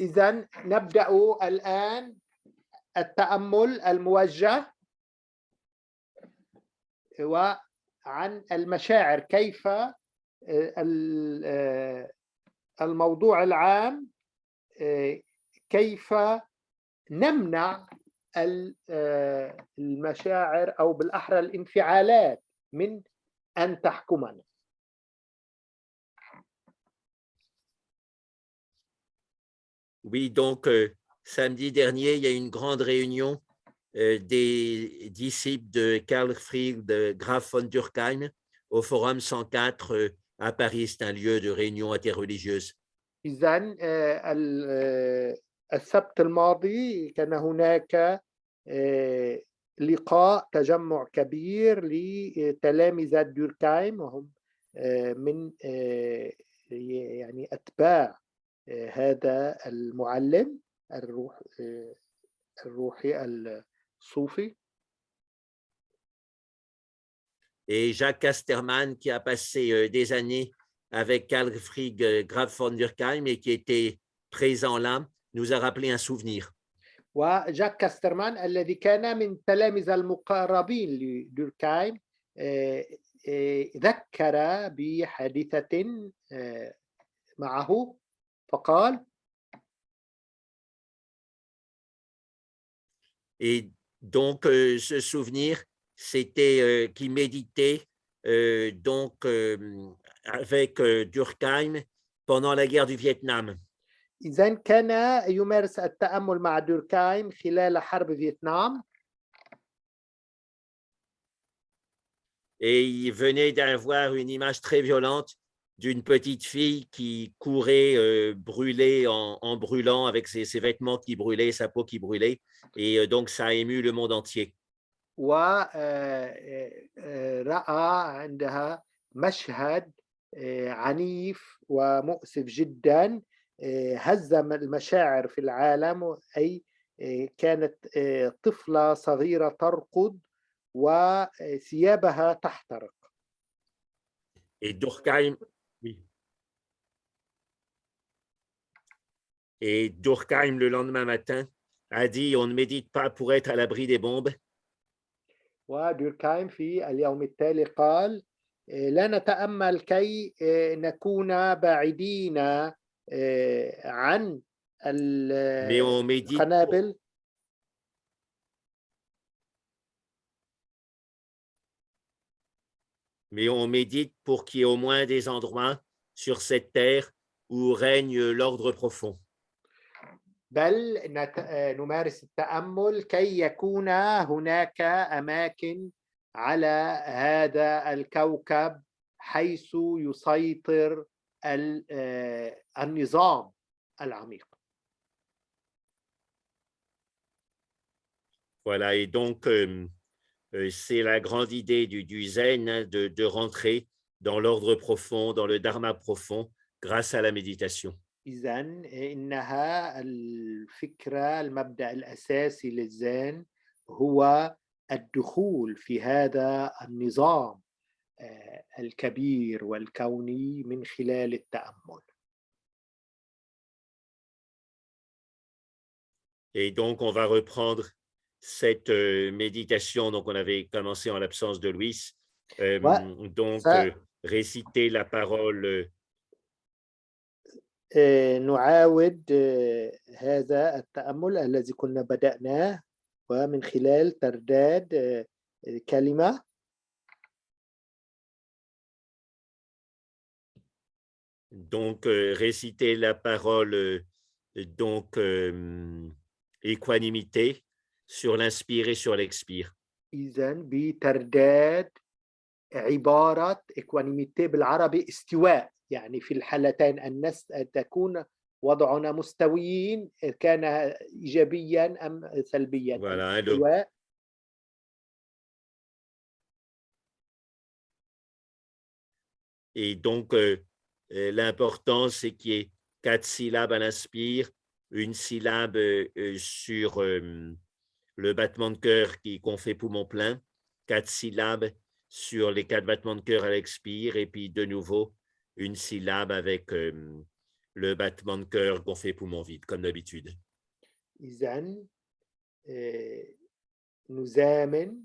إذن نبدأ الآن التأمل الموجه وعن المشاعر، كيف الموضوع العام، كيف نمنع المشاعر أو بالأحرى الانفعالات من أن تحكمنا. Oui, donc samedi dernier, il y a eu une grande réunion des disciples de Karl Friedrich Graf von Durkheim au Forum 104 à Paris. C'est un lieu de réunion interreligieuse. إذن السبت الماضي كان هناك لقاء تجمع كبير لتلامذة دوركهايم، وهم من يعني أتباع هذا المعلم الروحي الصوفي. Et Jacques Casterman, qui a passé des années avec Karl Friedrich Graf von Durkheim et qui était présent là, nous a rappelé un souvenir. وجاك كاسترمان الذي كان من التلامذة المقربين لدوركهايم ذكر بحادثة معه فقال. Et donc ce souvenir, c'était qu'il méditait donc avec Durkheim pendant la guerre du Vietnam. إذن كان يمارس التأمل مع دوركهايم خلال حرب فيتنام. Et il venait d'avoir une image très violente d'une petite fille qui courait brûlée en brûlant avec ses vêtements qui brûlaient, sa peau qui brûlait. Et donc, ça a ému le monde entier. ورأى عندها مشهد عنيف ومؤسف جدا هز المشاعر في العالم، أي كانت طفلة صغيرة ترقد وثيابها تحترق. Et Durkheim, oui. Et Durkheim, le lendemain matin, a dit on ne médite pas pour être à l'abri des bombes. ودوركهايم في اليوم التالي قال لا نتأمل كي نكون بعيدين عن القنابل، mais on médite pour qu'il y ait au moins des endroits sur cette terre où règne l'ordre profond. بل نمارس التأمل كي يكون هناك أماكن على هذا الكوكب حيث يسيطر النظام العميق. Voilà, et donc c'est la grande idée du Zen, hein, de rentrer dans l'ordre profond, dans le dharma profond, grâce à la méditation. إذن إنها الفكرة، المبدأ الأساسي للزين هو الدخول في هذا النظام الكبير والكوني من خلال التأمل. Et donc, on va reprendre cette méditation. Donc, on avait commencé en l'absence de Luis. Donc, réciter la parole. نعاود هذا التأمل الذي كنا بدأناه ومن خلال ترداد كلمة. Donc, réciter la parole, donc, équanimité sur l'inspire et sur l'expire. إذن بترداد عبارة إكوانيميتي بالعربي استواء، يعني في الحالتين أن تكون وضعنا مستويين، كان إيجابيا أم سلبيا. Voilà, استواء. Et donc, l'important, c'est qu'il y ait 4 syllabes à l'inspire, une syllabe sur le battement de cœur qu'on fait poumon plein, 4 syllabes sur les 4 battements de cœur à l'expire, et puis de nouveau une syllabe avec le battement de cœur qu'on fait poumon vide, comme d'habitude. إذن نزامن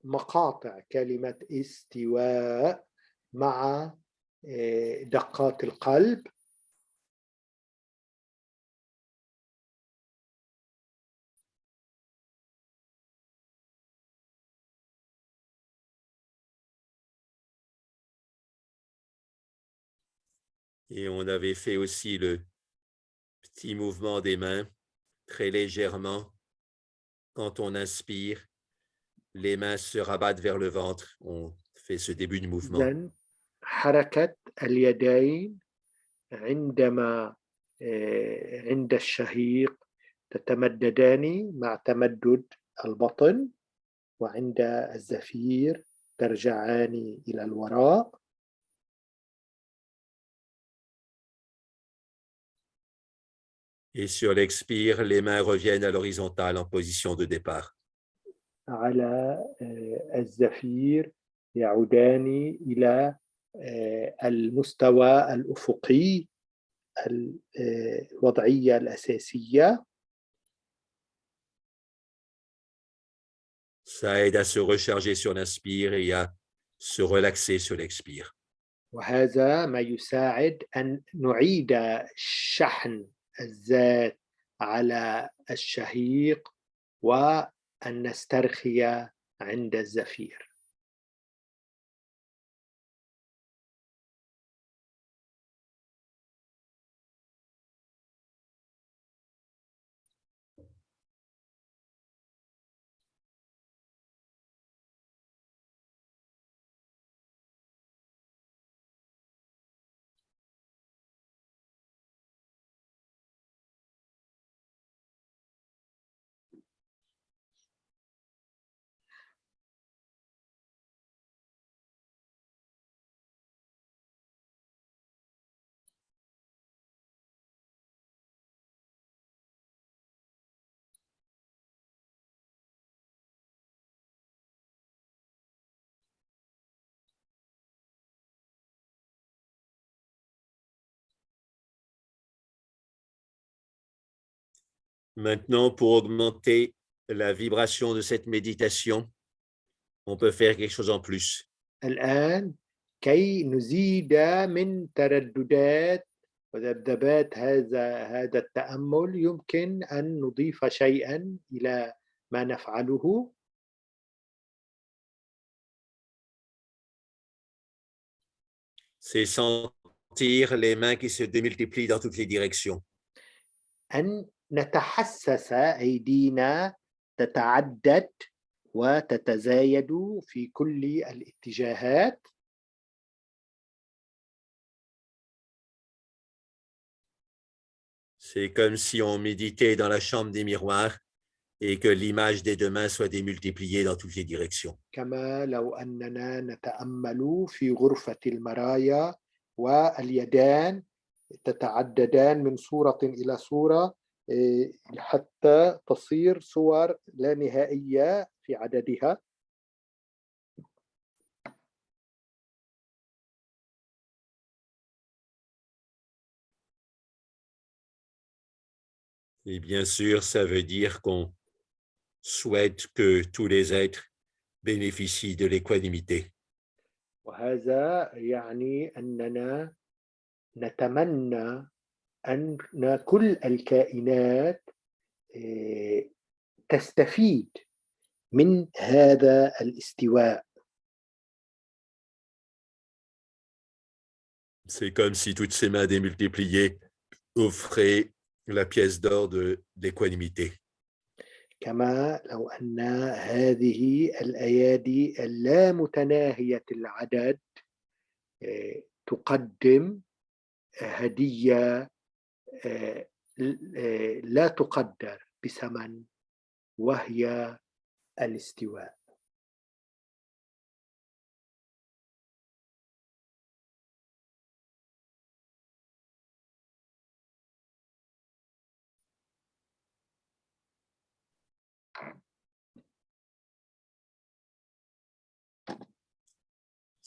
مقاطع كلمة استواء مع دقات القلب. Et on avait fait aussi le petit mouvement des mains, très légèrement. Quand on inspire, les mains se rabattent vers le ventre. On fait ce début de mouvement. إذن حركة اليدين عندما عند الشهيق تتمددان مع تمدد البطن، وعند الزفير ترجعان إلى الوراء. Et sur l'expire, les mains reviennent à l'horizontale en position de départ. على الزفير يعودان إلى المستوى الأفقي، الوضعية الأساسية. Ça aide à se recharger sur l'inspire et à se relaxer sur l'expire. وهذا ما يساعد أن نعيد شحن الذات على الشهيق وأن نسترخي عند الزفير. Maintenant, pour augmenter la vibration de cette méditation, on peut faire quelque chose en plus. الآن كي نزيد من ترددات وذبذبات هذا التأمل يمكن أن نضيف شيئا إلى ما نفعله. C'est sentir les mains qui se démultiplient dans toutes les directions. أن نتحسس أيدينا تتعدد وتتزايد في كل الاتجاهات. C'est comme si on méditait dans la chambre des miroirs et que l'image des deux mains soit démultipliée dans toutes les directions. كما لو أننا نتأمل في غرفة المرايا واليدان تتعددان من صورة إلى صورة حتى تصير صور لا نهائية في عددها. Et bien sûr, ça veut dire qu'on souhaite que tous les êtres bénéficient de l'équanimité. وهذا يعني أننا نتمنى أن كل الكائنات تستفيد من هذا الاستواء. C'est comme si toutes ces mains démultipliées offraient la pièce d'or de l'équanimité. كما لو أن هذه الأيادي اللامتناهية العدد تقدم هدية لا تقدر بثمن، وهي الاستواء.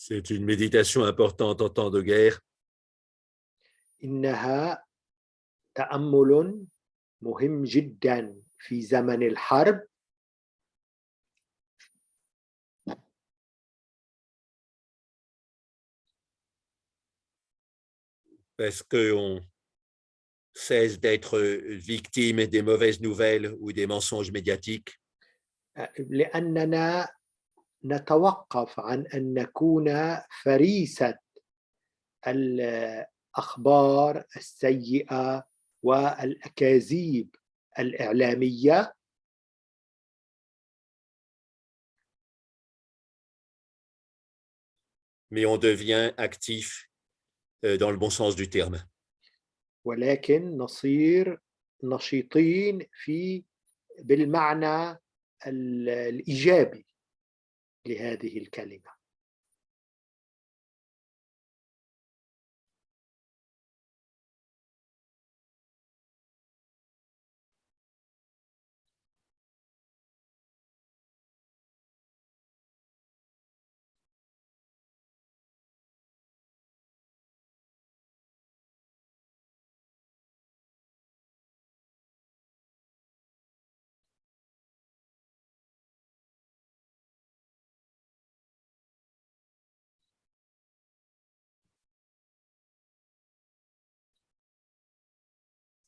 C'est une méditation importante en temps de guerre. إنها تأمل مهم جدا في زمن الحرب Parce qu'on cesse d'être victime des mauvaises nouvelles ou des mensonges médiatiques. لأننا نتوقف عن أن نكون فريسة الأخبار السيئة والأكاذيب الإعلامية Mais on devient actif dans le bon sens du terme. ولكن نصير نشيطين بالمعنى الإيجابي لهذه الكلمة.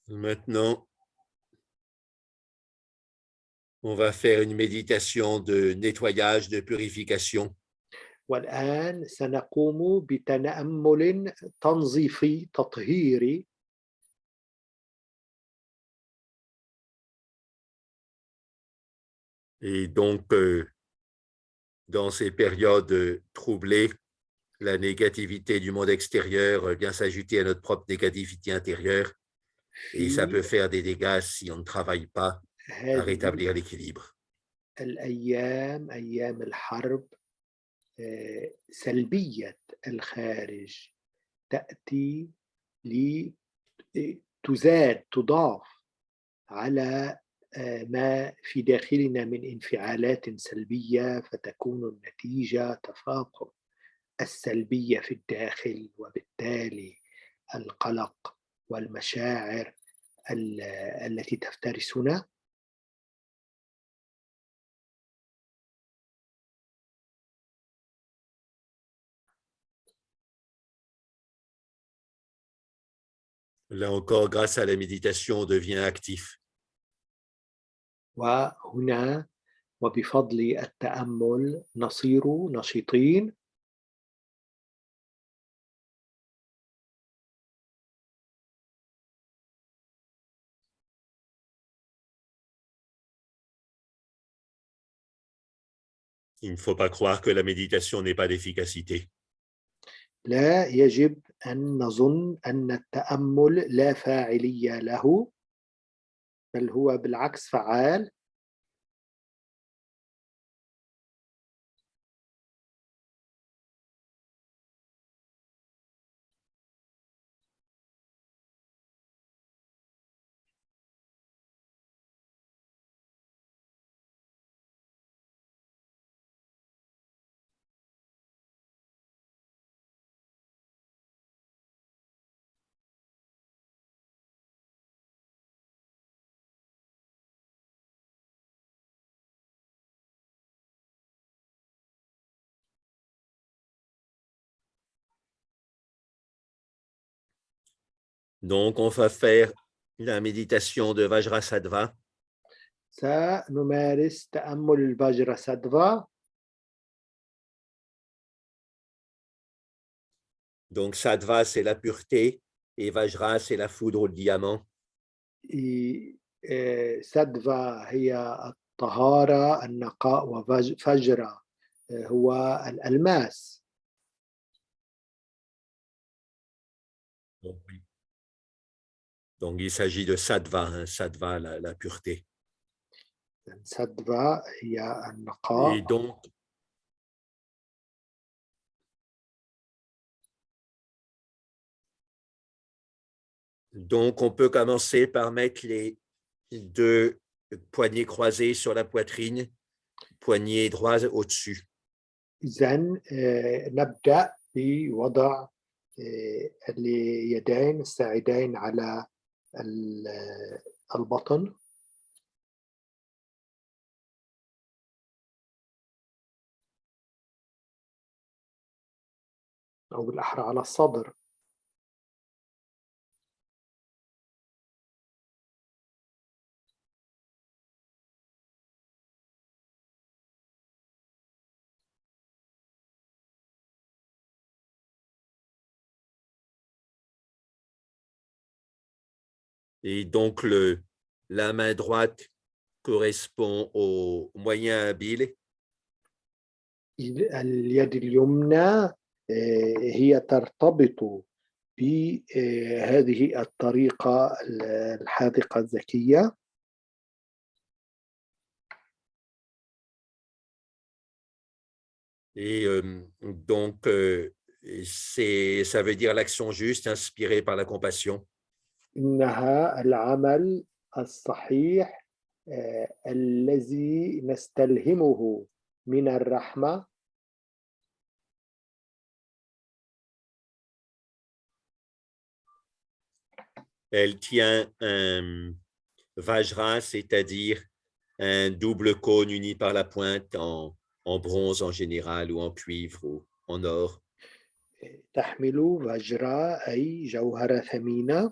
Maintenant, on va faire une méditation de nettoyage, de purification. والآن سنقوم بتأمل تنظيفي تطهيري. Et donc, dans ces périodes troublées, la négativité du monde extérieur vient s'ajouter à notre propre négativité intérieure et ça peut faire des dégâts si on ne travaille pas à rétablir l'équilibre. الأيام أيام الحرب سلبية الخارج تأتي تضاف على ما في داخلنا من انفعالات سلبية فتكون النتيجة تفاقم السلبية في الداخل وبالتالي القلق والمشاعر التي تفترسنا. Là encore, grâce à la méditation, on devient actif. وهنا وبفضل التأمل نصير نشيطين. Il ne faut pas croire que la méditation n'ait pas d'efficacité. لا يجب أن نظن أن التأمل لا فاعلية له، بل هو بالعكس فعال. Donc, on va faire la méditation de Vajrasattva. سنمارس تأمل الفاجراساتفا. Donc, Sattva, c'est la pureté et Vajra, c'est la foudre au diamant. ساتفا هي الطهارة النقاء وفجرة هو الألماس. Donc, il s'agit de Sattva, hein, Sattva, la pureté. ساتفا هي النقاء. Et donc, on peut commencer par mettre les deux poignets croisés sur la poitrine, poignet droit au-dessus. إذا نبدأ بوضع اليدين الساعدين على البطن. أو بالأحرى على الصدر. Et donc, la main droite correspond au moyen habile. اليد اليمنى هي ترتبط بهذه الطريقة الحاذقة الذكية. Et donc, ça veut dire l'action juste inspirée par la compassion. إنها العمل الصحيح الذي نستلهمه من الرحمة. Elle tient un vajra, c'est-à-dire un double cône uni par la pointe en bronze en général ou en cuivre ou en or. تحمل وجرة أي جوهرة ثمينة.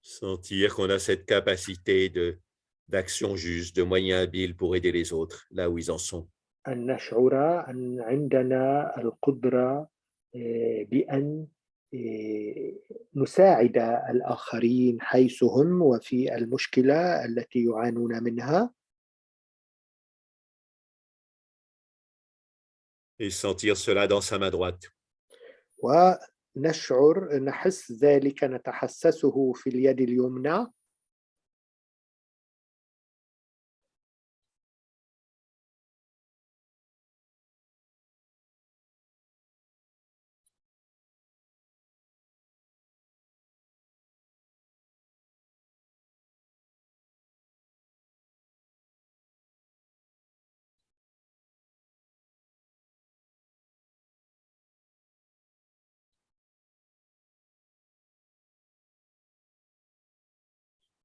Sentir qu'on a cette capacité d'action juste, de moyens habiles pour aider les autres là où ils en sont. أن نشعر أن عندنا القدرة بأن نساعد الآخرين حيث هم وفي المشكلة التي يعانون منها. Et sentir cela dans sa main droite. نحس ذلك نتحسسه في اليد اليمنى.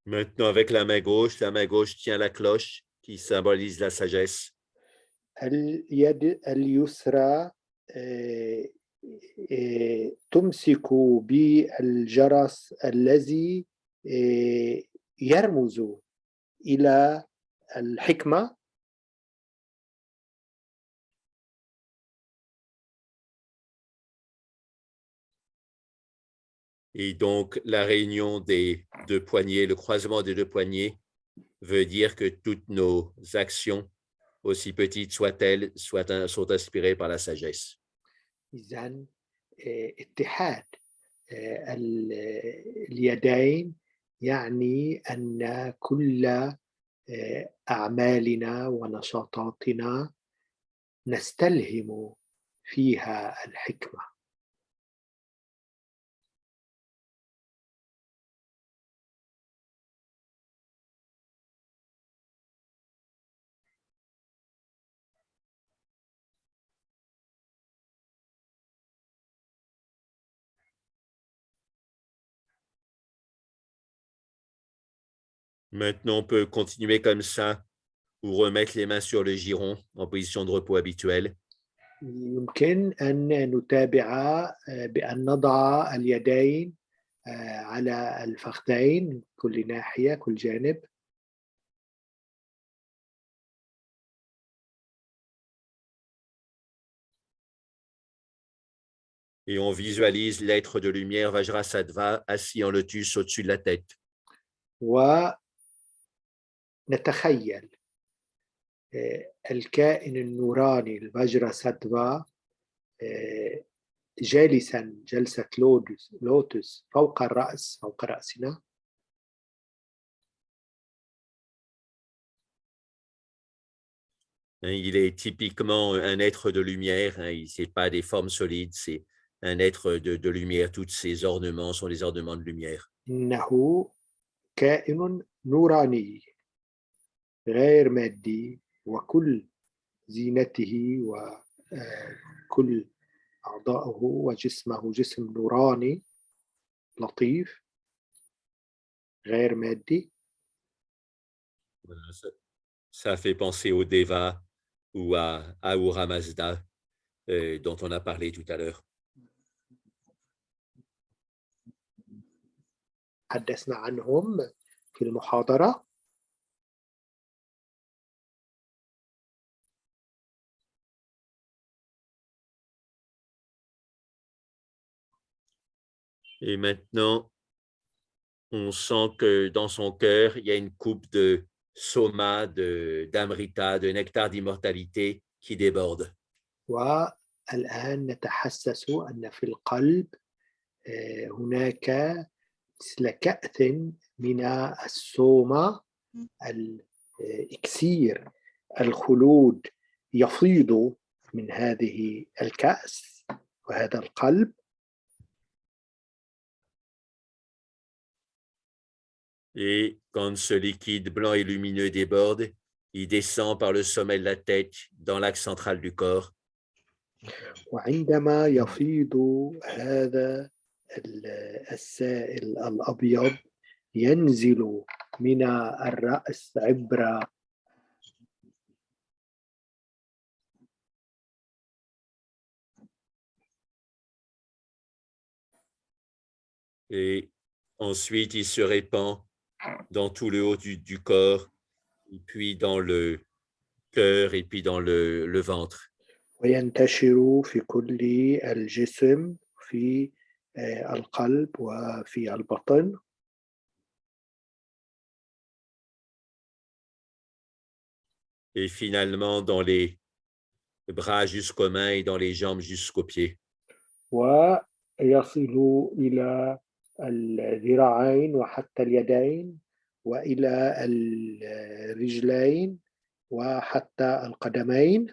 Maintenant, avec la main gauche tient la cloche qui symbolise la sagesse. اليد اليسرى تمسك بالجرس الذي يرمز إلى الحكمة. Et donc, la réunion des deux poignets, le croisement des deux poignets, veut dire que toutes nos actions, aussi petites soient-elles, sont inspirées par la sagesse. إذن اتحاد اليدين يعني أن كل أعمالنا ونشاطاتنا نستلهم فيها الحكمة. Maintenant, on peut continuer comme ça ou remettre les mains sur le giron en position de repos habituelle. يمكن أن نتابع بأن نضع اليدين على الفخذين كل ناحية كل جانب. Et on visualise l'être de lumière Vajrasattva assis en lotus au-dessus de la tête. ونتخيل الكائن النوراني الفجراساتفا جالسا جلسة لوتس فوق الرأس فوق رأسنا. Il est typiquement un être de lumière, ce n'est pas des formes solides, c'est un être de lumière. Tous ces ornements sont des ornements de lumière. إنه كائن نوراني غير مادي، وكل زينته وكل أعضائه وجسمه جسم نوراني لطيف غير مادي. Voilà, ça fait penser au Deva ou à Ahura Mazda dont on a parlé tout à l'heure. حدثنا عنهم في المحاضرة. Et maintenant, on sent que dans son cœur, il y a une coupe de soma, d'amrita, de nectar d'immortalité qui déborde. والآن نتحسس أن في القلب هناك مثل كأس من السوما، الإكسير الخلود يفيض من هذه الكأس وهذا القلب. Et quand ce liquide blanc et lumineux déborde, il descend par le sommet de la tête dans l'axe central du corps. وعندما يفيض هذا السائل الأبيض ينزل من الرأس عبر Et ensuite, il se répand dans tout le haut du corps, et puis dans le cœur, et puis dans le ventre. وينتشر في كل الجسم، في القلب وفي البطن. Et finalement, dans les bras jusqu'aux mains et dans les jambes jusqu'aux pieds. ويصل إلى الذراعين وحتى اليدين وإلى الرجلين وحتى القدمين.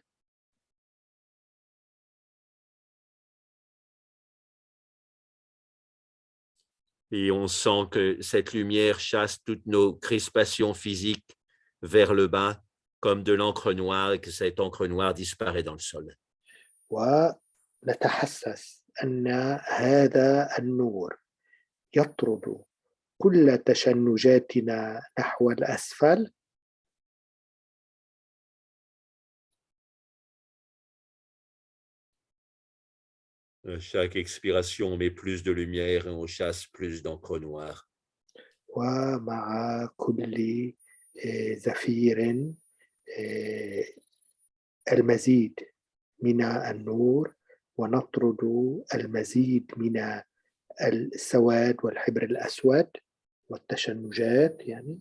Et on sent que cette lumière chasse toutes nos crispations physiques vers le bas, comme de l'encre noire, et que cette encre noire disparaît dans le sol. ونتحسس أن هذا النور يطرد كل تشنجاتنا نحو الأسفل. Chaque expiration, on met plus de lumière et on chasse plus d'encre noire. ومع كل زفير المزيد من النور، ونطرد المزيد من السواد والحبر الأسود والتشنجات يعني.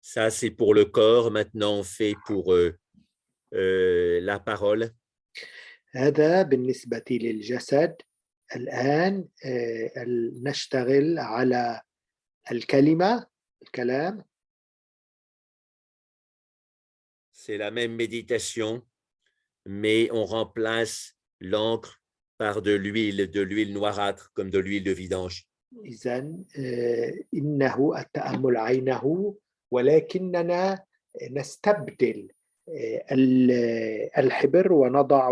Ça, c'est pour le corps. Maintenant, on fait pour la parole. هذا بالنسبة للجسد. الآن نشتغل على الكلام. C'est la même méditation, mais on remplace l'encre par de l'huile noirâtre, comme de l'huile de vidange. إذن إنه التأمل عينه، ولكننا نستبدل الحبر ونضع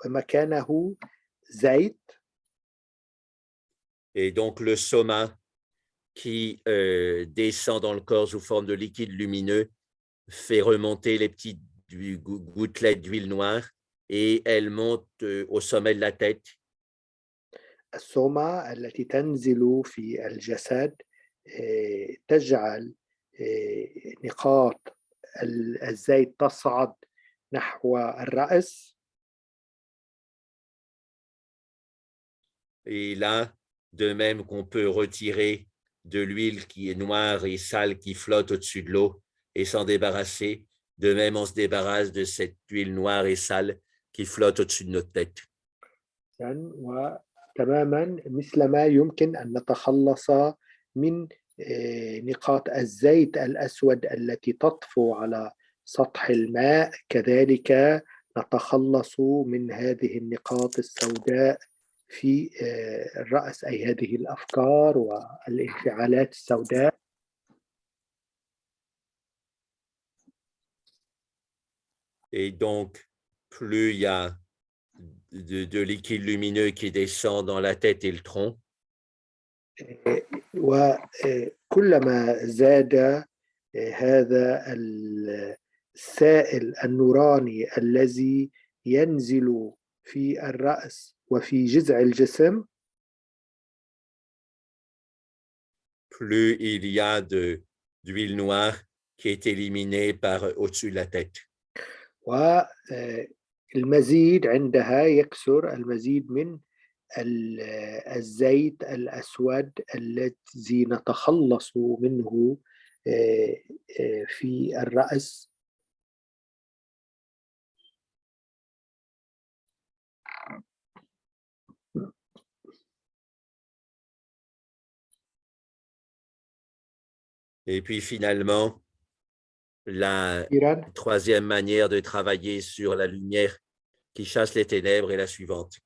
مكانه زيت. Et donc, le soma qui descend dans le corps sous forme de liquide lumineux fait remonter les petites gouttelettes d'huile noire et elles montent au sommet de la tête. السومة التي تنزل في الجسد تجعل نقاط الزيت تصعد نحو الرأس. Et là, de même qu'on peut retirer de l'huile qui est noire et sale qui flotte au-dessus de l'eau et s'en débarrasser, de même on se débarrasse de cette huile noire et sale qui flotte au-dessus de notre tête. تماما مثلما يمكن أن نتخلص من نقاط الزيت الأسود التي تطفو على سطح الماء، كذلك نتخلص من هذه النقاط السوداء في الرأس، أي هذه الأفكار والانفعالات السوداء. Et donc, plus il y a de liquide lumineux qui descend dans la tête et le tronc, وكلما زاد هذا السائل النوراني الذي ينزل في الرأس وفي جذع الجسم، plus il y a d'huile noire qui est éliminée par au-dessus de la tête. والمزيد عندها يكثر المزيد من الزيت الأسود الذي نتخلص منه في الرأس. Et puis finalement, la أخيراً troisième manière de travailler sur la lumière qui chasse les ténèbres est la suivante.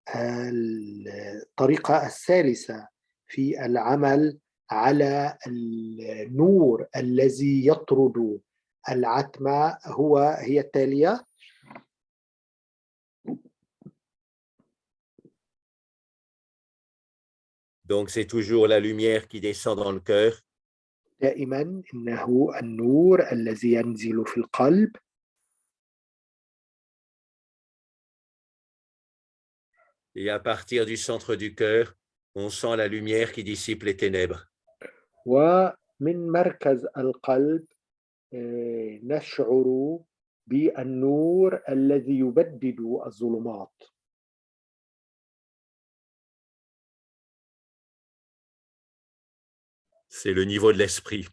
الطريقة الثالثة في العمل على النور الذي يطرد العتمة هي التالية. Donc, c'est toujours la lumière qui descend dans le cœur. دائما إنه النور الذي ينزل في القلب. Et à partir du centre du cœur, on sent la lumière qui dissipe les ténèbres. ومن مركز القلب نشعر بالنور الذي يبدد الظلمات. C'est le niveau de l'esprit,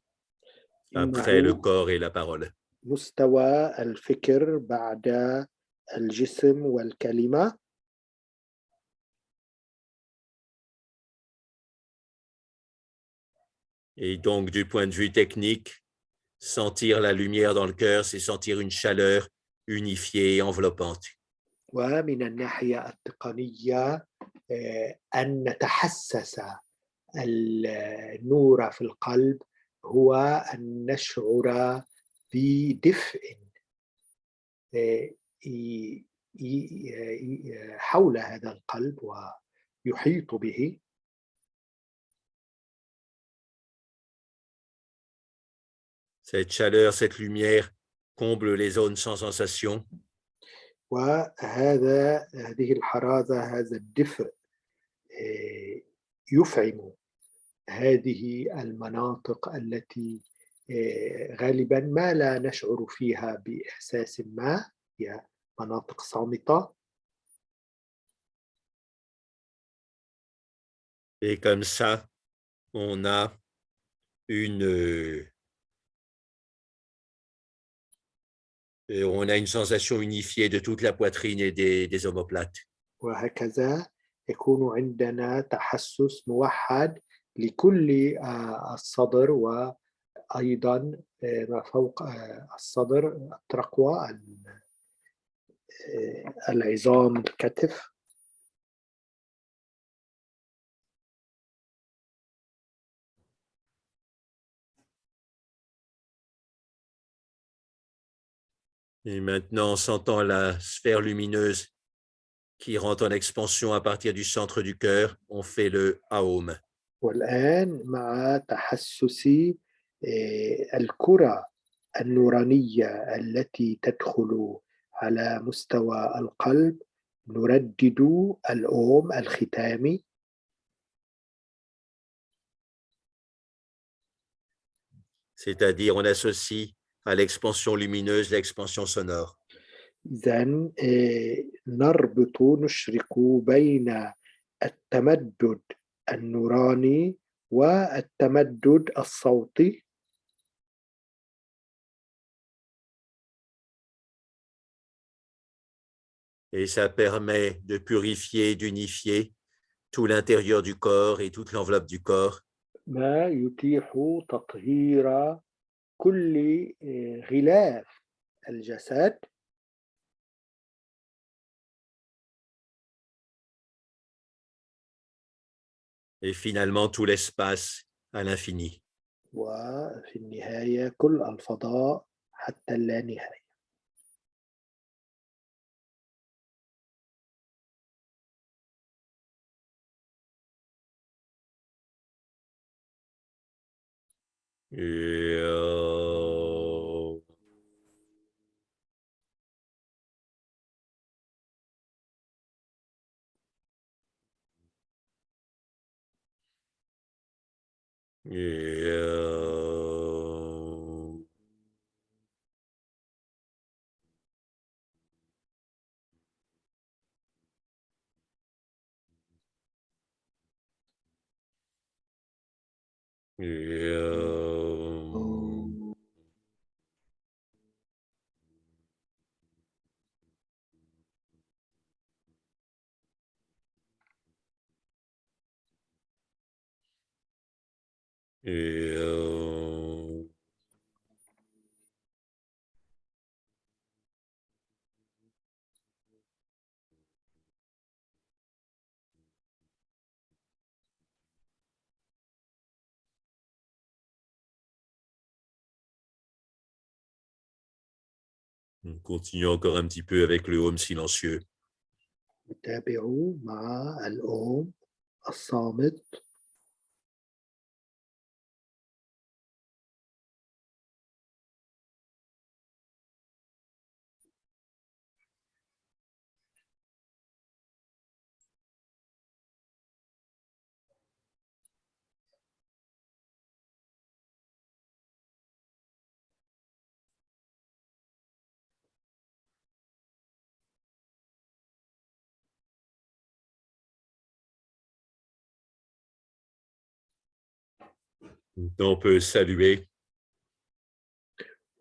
après le إنه corps et la parole. مستوى الفكر بعد الجسم والكلمة. Et donc, du point de vue technique, sentir la lumière dans le cœur, c'est sentir une chaleur unifiée et enveloppante. ومن الناحية التقنية أن نتحسس النور في القلب هو أن نشعر بدفء حول هذا القلب ويحيط به. Cette chaleur, cette lumière comble les zones sans sensation. هذه الحرارة، هذا الدفء يفعم هذه المناطق التي غالبا ما لا نشعر فيها بإحساس ما، هي مناطق صامتة. Et comme ça, on a une sensation unifiée de toute la poitrine et des omoplates. وهكذا يكون عندنا تحسس موحد لكل الصدر، وأيضا ما فوق الصدر الترقوة، العظام، الكتف. Et maintenant, en sentant la sphère lumineuse qui rentre en expansion à partir du centre du cœur, on fait le Aum. والآن مع تحسس الكرة النورانية التي تدخل على مستوى القلب نردد الأوم الختامي. C'est-à-dire, on associe à l'expansion lumineuse l'expansion sonore. إذن نشرك بين التمدد النوراني والتمدد الصوتي. Et ça permet de purifier, d'unifier tout l'intérieur du corps et toute l'enveloppe du corps. ما يتيح تطهير كل غلاف الجسد et finalement tout l'espace à l'infini. وفي النهاية كل الفضاء حتى اللانهاية. On continue encore un petit peu avec le home silencieux. نتابعوا مع الأم الصامت. On peut saluer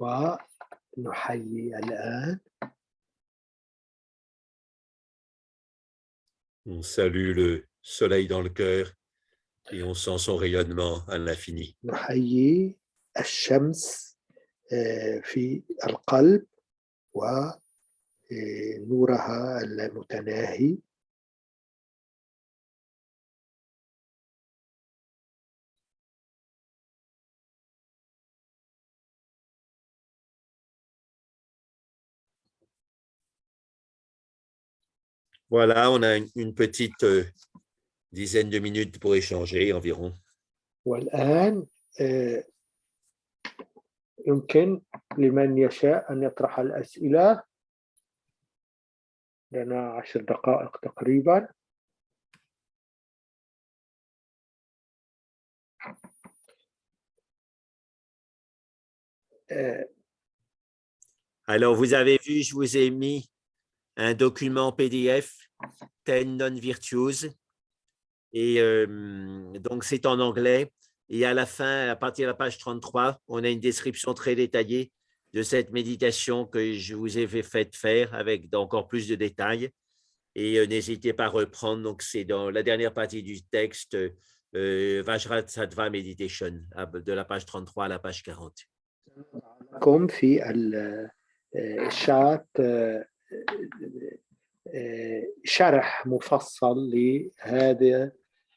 ونحيي الآن. on salue le soleil dans le cœur et on sent son rayonnement à l'infini. نحيي الشمس في القلب ونورها اللامتناهي. Voilà, on a une petite dizaine de minutes pour échanger environ. والآن يمكن لمن يشاء أن يطرح الأسئلة. لنا 10 دقائق تقريبا. Alors, vous avez vu, je vous ai mis un document PDF, 10 Non-Virtues, et donc c'est en anglais. Et à la fin, à partir de la page 33, on a une description très détaillée de cette méditation que je vous ai fait faire avec encore plus de détails. Et n'hésitez pas à reprendre, donc c'est dans la dernière partie du texte, Vajrasattva Meditation, de la page 33 à la page 40. لكم في الشات شرح مفصل لهذا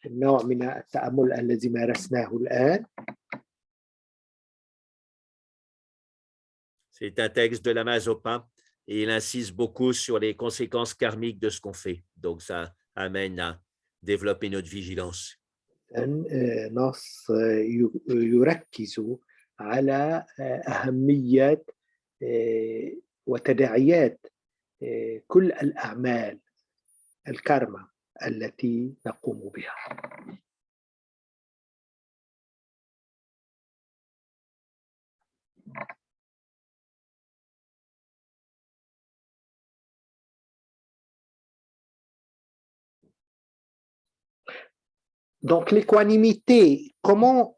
النوع من التأمل الذي مارسناه الآن. C'est un texte de la Mazopa et il insiste beaucoup sur les conséquences karmiques de ce qu'on fait. Donc, ça amène à développer notre vigilance. نص يركز على أهمية وتداعيات كل الأعمال الكارما التي نقوم بها. Donc l'équanimité, comment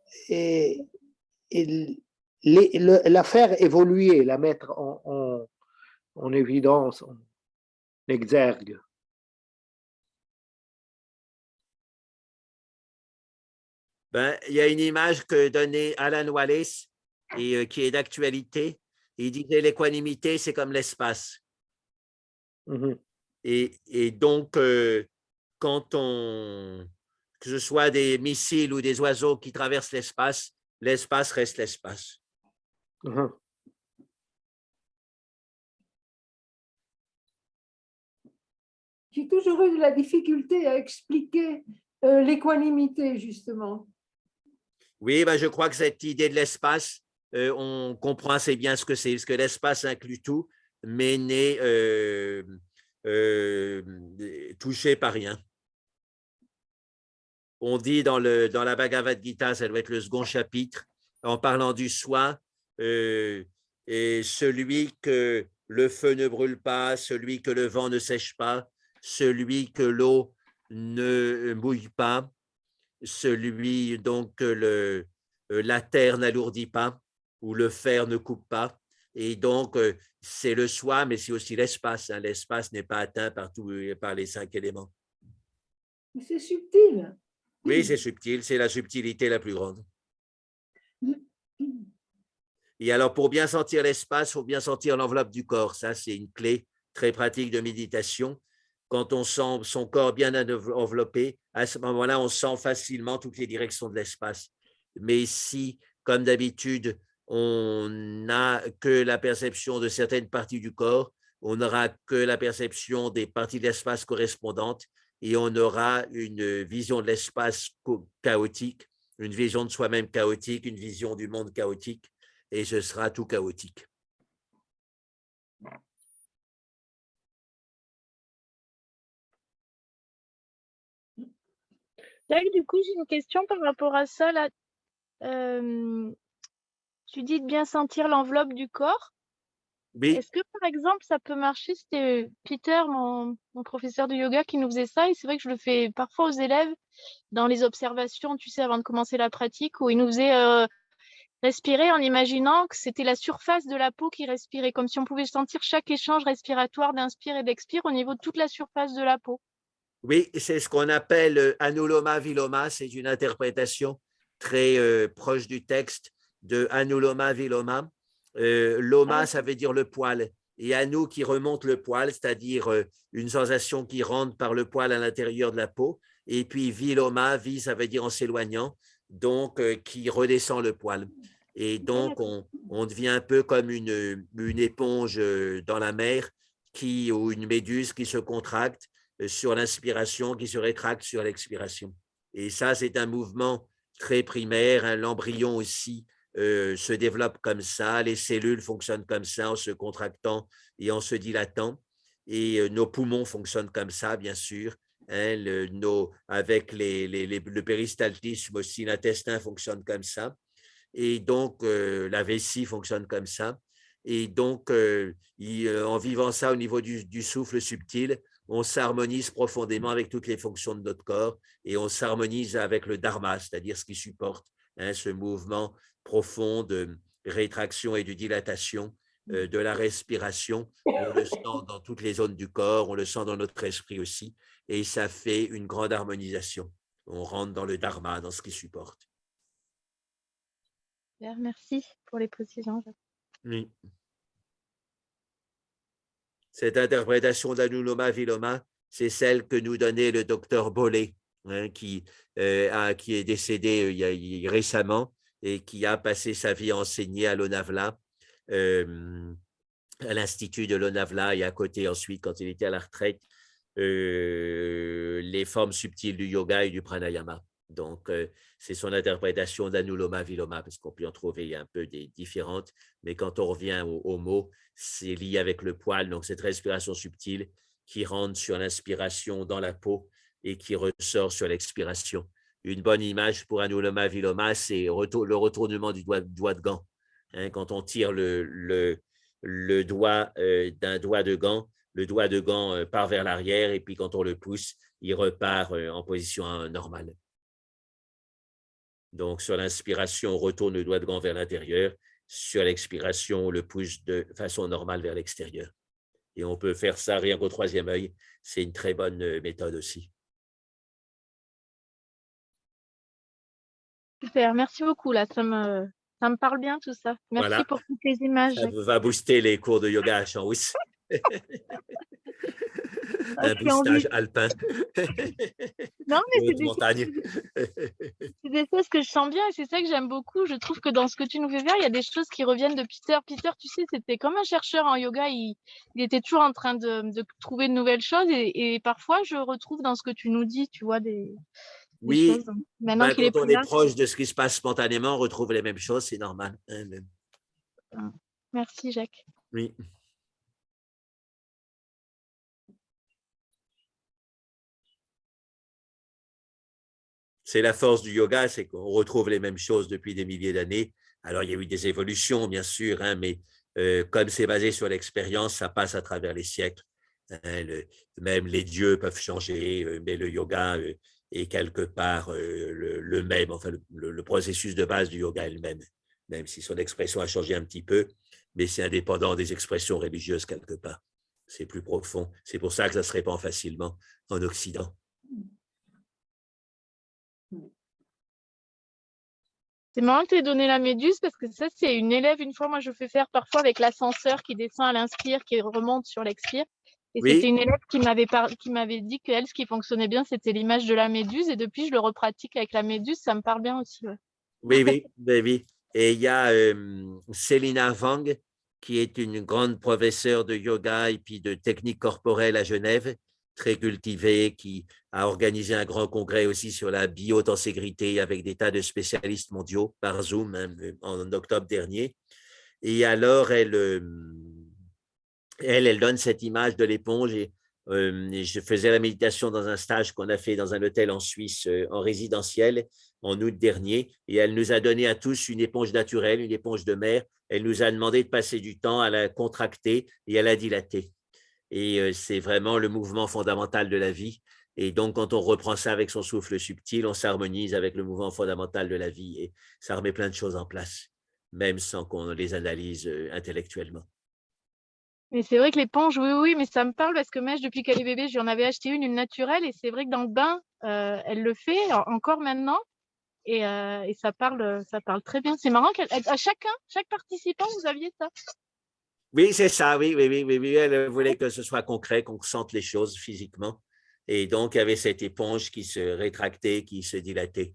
la faire évoluer, la mettre en évidence, en exergue. Ben, il y a une image que donnait Alan Wallace et qui est d'actualité. Il disait l'équanimité, c'est comme l'espace. Mhm. Et donc, quand on, que ce soit des missiles ou des oiseaux qui traversent l'espace reste l'espace. Mhm. J'ai toujours eu de la difficulté à expliquer l'équanimité, justement. Oui, ben, je crois que cette idée de l'espace, on comprend assez bien ce que c'est, parce que l'espace inclut tout, mais n'est touché par rien. On dit dans la Bhagavad Gita, ça doit être le second chapitre, en parlant du soi, et celui que le feu ne brûle pas, celui que le vent ne sèche pas, celui que l'eau ne mouille pas, celui donc que la terre n'alourdit pas ou le fer ne coupe pas. Et donc, c'est le soi, mais c'est aussi l'espace. Hein. L'espace n'est pas atteint par les 5 éléments. Mais c'est subtil. Oui, c'est subtil, c'est la subtilité la plus grande. Et alors, pour bien sentir l'espace, il faut bien sentir l'enveloppe du corps. Ça, c'est une clé très pratique de méditation. Quand on sent son corps bien enveloppé, à ce moment-là, on sent facilement toutes les directions de l'espace. Mais si, comme d'habitude, on n'a que la perception de certaines parties du corps, on n'aura que la perception des parties de l'espace correspondantes et on aura une vision de l'espace chaotique, une vision de soi-même chaotique, une vision du monde chaotique, et ce sera tout chaotique. Jacques, du coup, j'ai une question par rapport à ça. Là. Tu dis de bien sentir l'enveloppe du corps. Oui, Est-ce que, par exemple, ça peut marcher? C'était Peter, mon professeur de yoga, qui nous faisait ça. Et c'est vrai que je le fais parfois aux élèves dans les observations, tu sais, avant de commencer la pratique, où il nous faisait respirer en imaginant que c'était la surface de la peau qui respirait, comme si on pouvait sentir chaque échange respiratoire d'inspire et d'expire au niveau de toute la surface de la peau. oui, c'est ce qu'on appelle anuloma viloma. C'est une interprétation très proche du texte de anuloma viloma. Loma, ça veut dire le poil. Et anu qui remonte le poil, c'est-à-dire une sensation qui rentre par le poil à l'intérieur de la peau. Et puis viloma, vi, ça veut dire en s'éloignant, donc qui redescend le poil. Et donc, on devient un peu comme une éponge dans la mer ou une méduse qui se contracte sur l'inspiration, qui se rétracte sur l'expiration. Et ça, c'est un mouvement très primaire. Hein. L'embryon aussi se développe comme ça. Les cellules fonctionnent comme ça en se contractant et en se dilatant. Et nos poumons fonctionnent comme ça, bien sûr. Hein, avec le péristaltisme aussi, l'intestin fonctionne comme ça. Et donc, la vessie fonctionne comme ça. Et donc, en vivant ça au niveau du souffle subtil, on s'harmonise profondément avec toutes les fonctions de notre corps et on s'harmonise avec le dharma, c'est-à-dire ce qui supporte hein, ce mouvement profond de rétraction et de dilatation de la respiration. On le sent dans toutes les zones du corps, on le sent dans notre esprit aussi, et ça fait une grande harmonisation. On rentre dans le dharma, dans ce qui supporte. Merci pour les précisions. Oui. Cette interprétation d'Anuloma Viloma, c'est celle que nous donnait le docteur Bollé, hein, qui est décédé récemment et qui a passé sa vie à enseigner à Lonavala, à l'Institut de Lonavala et à côté ensuite, quand il était à la retraite, les formes subtiles du yoga et du pranayama. Donc, c'est son interprétation d'Anuloma Viloma, parce qu'on peut en trouver un peu des différentes, mais quand on revient au mot, c'est lié avec le poil, donc cette respiration subtile qui rentre sur l'inspiration dans la peau et qui ressort sur l'expiration. Une bonne image pour Anuloma Viloma, c'est le retournement du doigt de gant. Hein, quand on tire le doigt d'un doigt de gant, le doigt de gant part vers l'arrière et puis quand on le pousse, il repart en position normale. Donc, sur l'inspiration, on retourne le doigt de gant vers l'intérieur. Sur l'expiration, on le pousse de façon normale vers l'extérieur. Et on peut faire ça rien qu'au troisième œil. C'est une très bonne méthode aussi. Super, merci beaucoup. Là, ça me parle bien tout ça. Merci Voilà, pour toutes les images, ça Jacques. va booster les cours de yoga à Champs-Housse. Ah, Un je suis en boostage alpin Non, de mais haute montagne. c'est des choses que je sens bien et c'est ça que j'aime beaucoup. Je trouve que dans ce que tu nous fais faire, il y a des choses qui reviennent de Peter. Peter, tu sais, c'était comme un chercheur en yoga. Il était toujours en train de trouver de nouvelles choses et parfois, je retrouve dans ce que tu nous dis, tu vois, des Oui, choses. Donc, maintenant qu'il est quand on plus est là, proche de ce qui se passe spontanément, on retrouve les mêmes choses, c'est normal. merci, Jacques. Oui. C'est la force du yoga, c'est qu'on retrouve les mêmes choses depuis des milliers d'années. Alors, il y a eu des évolutions, bien sûr, mais comme c'est basé sur l'expérience, ça passe à travers les siècles. Même les dieux peuvent changer, mais le yoga est quelque part le même. Enfin, le processus de base du yoga est le même si son expression a changé un petit peu, mais c'est indépendant des expressions religieuses quelque part. C'est plus profond. C'est pour ça que ça se répand facilement en Occident. C'est marrant que tu aies donné la méduse parce que ça, c'est une élève. Une fois, moi, je fais faire parfois avec l'ascenseur qui descend à l'inspire, qui remonte sur l'expire. Et Oui, c'était une élève qui m'avait dit qu'elle, ce qui fonctionnait bien, c'était l'image de la méduse. Et depuis, je le repratique avec la méduse. Ça me parle bien aussi. Ouais. oui. Et il y a Selina Wang, qui est une grande professeure de yoga et puis de technique corporelle à Genève, très cultivée, qui a organisé un grand congrès aussi sur la biotenségrité avec des tas de spécialistes mondiaux par Zoom en octobre dernier. Et alors, elle donne cette image de l'éponge et je faisais la méditation dans un stage qu'on a fait dans un hôtel en Suisse en résidentiel en août dernier et elle nous a donné à tous une éponge naturelle, une éponge de mer. Elle nous a demandé de passer du temps à la contracter et à la dilater. Et c'est vraiment le mouvement fondamental de la vie. Et donc, quand on reprend ça avec son souffle subtil, on s'harmonise avec le mouvement fondamental de la vie et ça remet plein de choses en place, même sans qu'on les analyse intellectuellement. Mais c'est vrai que l'éponge, oui, mais ça me parle parce que Mèche, depuis qu'elle est bébé, j'en avais acheté une naturelle. Et c'est vrai que dans le bain, elle le fait encore maintenant. Et ça parle très bien. C'est marrant à chaque participant, vous aviez ça. Oui, c'est ça, oui. Elle voulait que ce soit concret, qu'on ressente les choses physiquement. Et donc, il y avait cette éponge qui se rétractait, qui se dilatait.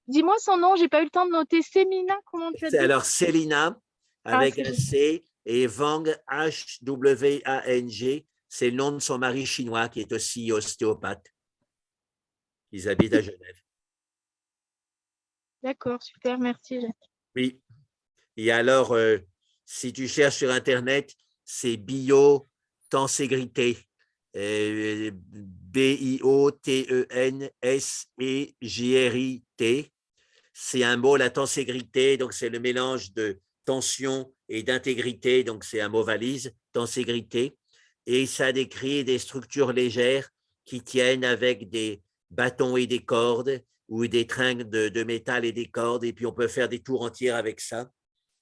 Dis-moi son nom, j'ai pas eu le temps de noter. Semina, comment tu as dit? Alors, Selina, avec un C, et Wang, H-W-A-N-G, c'est le nom de son mari chinois qui est aussi ostéopathe. Ils habitent à Genève. D'accord, super, merci. Oui. Et alors, si tu cherches sur Internet, c'est biotenségrité. B-I-O-T-E-N-S-E-G-R-I-T. C'est un mot, la tenségrité, donc c'est le mélange de tension et d'intégrité, donc c'est un mot valise, tenségrité. Et ça décrit des structures légères qui tiennent avec des bâtons et des cordes ou des tringles de métal et des cordes. Et puis, on peut faire des tours entières avec ça.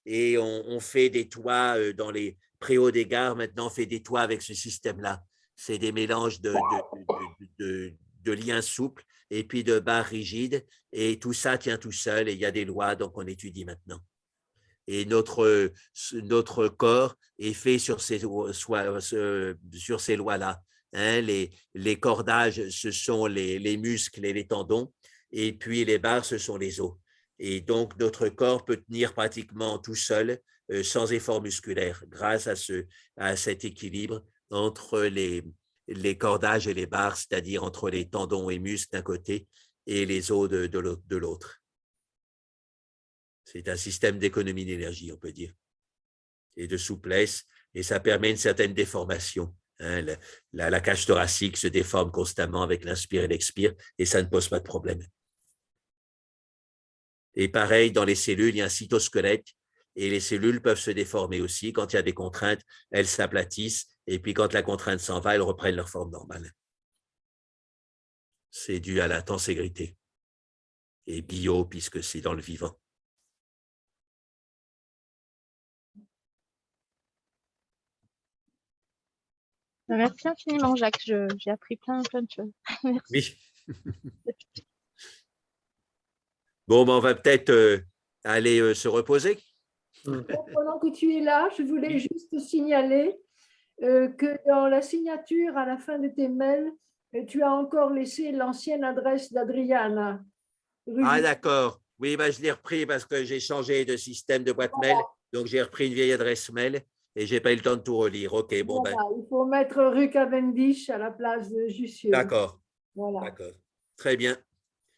Et on fait des toits dans les préaux des gares. Maintenant, on fait des toits avec ce système-là. C'est des mélanges de liens souples et puis de barres rigides. Et tout ça tient tout seul et il y a des lois, donc on étudie maintenant. Et notre corps est fait sur ces lois-là. Hein, les cordages, ce sont les muscles et les tendons. Et puis les barres, ce sont les os. Et donc, notre corps peut tenir pratiquement tout seul, sans effort musculaire, grâce à cet équilibre entre les cordages et les barres, c'est-à-dire entre les tendons et muscles d'un côté et les os de l'autre. C'est un système d'économie d'énergie, on peut dire, et de souplesse, et ça permet une certaine déformation. Hein, la cage thoracique se déforme constamment avec l'inspire et l'expire, et ça ne pose pas de problème. Et pareil, dans les cellules, il y a un cytosquelette et les cellules peuvent se déformer aussi. Quand il y a des contraintes, elles s'aplatissent et puis quand la contrainte s'en va, elles reprennent leur forme normale. C'est dû à la tenségrité et bio puisque c'est dans le vivant. Merci infiniment, Jacques. J'ai appris plein de choses. Merci. Oui. Bon, ben, on va peut-être aller se reposer. Pendant que tu es là, je voulais juste signaler que dans la signature à la fin de tes mails, tu as encore laissé l'ancienne adresse d'Adriana. Ah, d'accord. Oui, ben, je l'ai repris parce que j'ai changé de système de boîte mail. Donc, j'ai repris une vieille adresse mail et je n'ai pas eu le temps de tout relire. OK, bon, ben, Voilà, il faut mettre rue Cavendish à la place de Jussieu. d'accord. Voilà. D'accord. Très bien.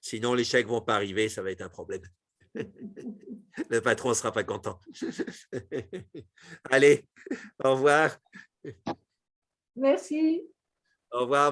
Sinon, les chèques ne vont pas arriver, ça va être un problème. Le patron ne sera pas content. Allez, au revoir. Merci. Au revoir.